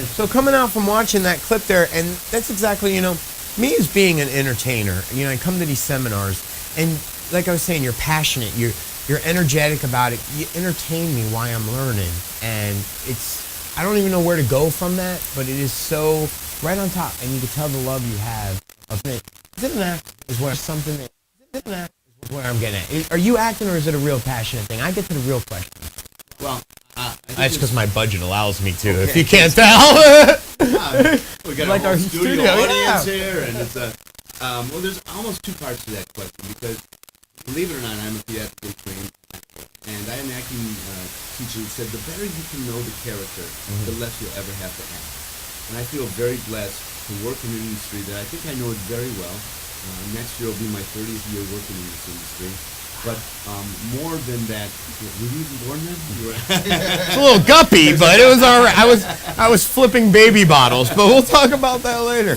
So coming out from watching that clip there, and that's exactly, me as being an entertainer, I come to these seminars, and like I was saying, you're passionate, you're energetic about it, you entertain me while I'm learning, and I don't even know where to go from that, but it is so right on top, and you can tell the love you have of it. Is it an act? Is what something that, is it an act? Is what I'm getting at. Are you acting, or is it a real passionate thing? I get to the real question. Well, that's because my budget allows me to. Okay. If you can't tell, we got like our studio audience here, and it's well, there's almost two parts to that question because, believe it or not, I'm a theatrically trained actor, and I had an acting teacher who said the better you can know the character, the less you'll ever have to act. And I feel very blessed to work in an industry that I think I know it very well. Next year will be my 30th year working in this industry. But more than that, were you even born then? It's a little guppy, but it was all right. I was flipping baby bottles, but we'll talk about that later.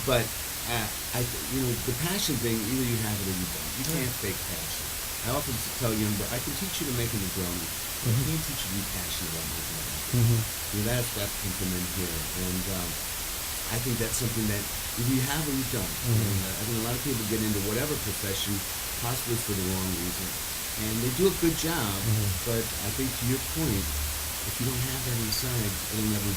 But the passion thing, either you have it or you don't. You can't fake passion. I often tell you, I can teach you to make a Negroni. I can't teach you to be passionate about making it. That's can come in here, and I think that's something that either you have or you don't. And I think a lot of people get into whatever profession possibly for the wrong reason, and they do a good job. But I think to your point, if you don't have that inside, it'll never.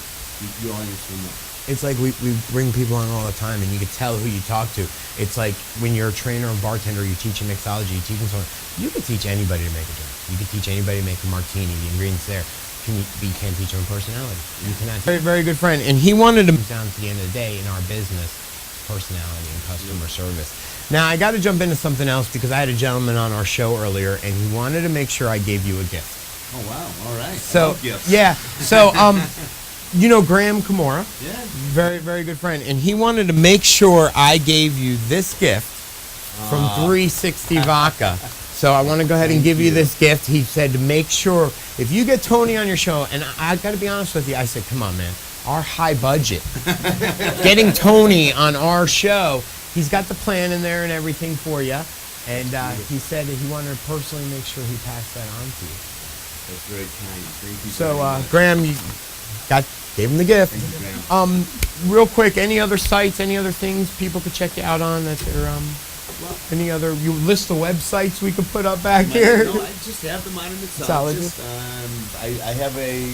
Your audience will know. It's like we bring people on all the time, and you can tell who you talk to. It's like when you're a trainer or bartender, you teach in mixology, you teach someone. You can teach anybody to make a drink. You can teach anybody to make a martini. The ingredients there. You can't teach them personality. You cannot. Very, very good friend, and he wanted to down to the end of the day in our business, personality and customer service. Now I got to jump into something else because I had a gentleman on our show earlier, and he wanted to make sure I gave you a gift. Oh wow! All right. So yeah. So Graham Kimura. Yeah. Very, very good friend, and he wanted to make sure I gave you this gift from 360 Vodka. So I want to go ahead and give you this gift. He said to make sure if you get Tony on your show, and I got to be honest with you, I said, come on, man, our high budget, getting Tony on our show, he's got the plan in there and everything for you. And he said that he wanted to personally make sure he passed that on to you. That's very kind. Thank you. So Graham, you gave him the gift. Thank you, Graham. Real quick, any other sites, any other things people could check you out on that they're any other, you list the websites we could put up back here? No, I just have the Modern Mixologist. I have a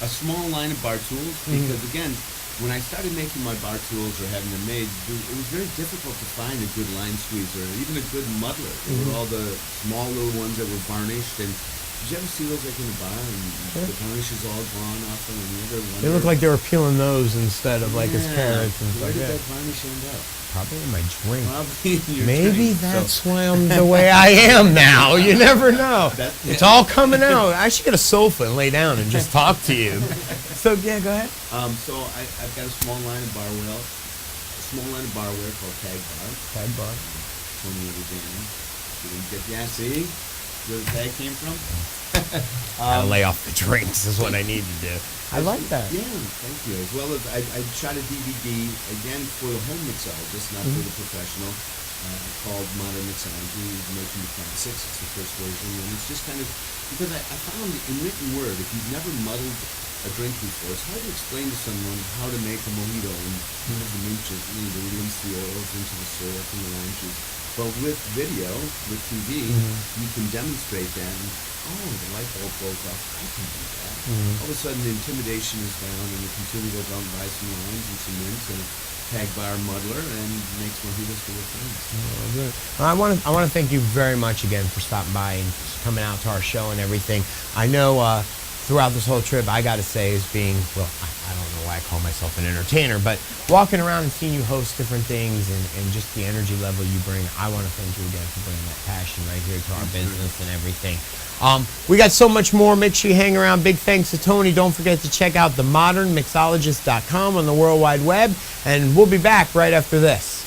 small line of bar tools because, again, when I started making my bar tools or having them made, it was very difficult to find a good line squeezer, even a good muddler. They were all the small little ones that were varnished. And did you ever see those like in the bar and the varnish is all gone off them? And you ever wonder, they look like they were peeling those instead of like his carrots and where stuff. Where did that varnish end up? Probably in my drink. Probably in your Maybe drink. that's why I'm the way I am now. You never know. It's all coming out. I should get a sofa and lay down and just talk to you. So yeah, go ahead. So I've got a small line of barware called Tag Bar. Tag Bar. Tony Abou Ganim. You didn't get see where the tag came from? I'll lay off the drinks is what I need to do. I like that. Yeah, thank you. As well as I shot a DVD, again, for the home mixologist, not for the professional, called Modern Mixology, Making the Classics. It's the first version, and it's just kind of, because I found in written word, if you've never muddled a drink before, it's hard to explain to someone how to make a mojito and to release the oils into the syrup and the lime juice. But with video, with TV, you can demonstrate that. And, the light bulb goes off. I can do that. All of a sudden, the intimidation is down, and the consumer goes out and buys some limes and some mints and a Tag Bar muddler and makes mojitos for their friends. Oh, good. I want to thank you very much again for stopping by and coming out to our show and everything. I know throughout this whole trip, I got to say, as being, well, I don't know why I call myself an entertainer, but walking around and seeing you host different things and just the energy level you bring, I want to thank you again for bringing that passion right here to our business and everything. We got so much more. Make sure you hang around. Big thanks to Tony. Don't forget to check out themodernmixologist.com on the World Wide Web, and we'll be back right after this.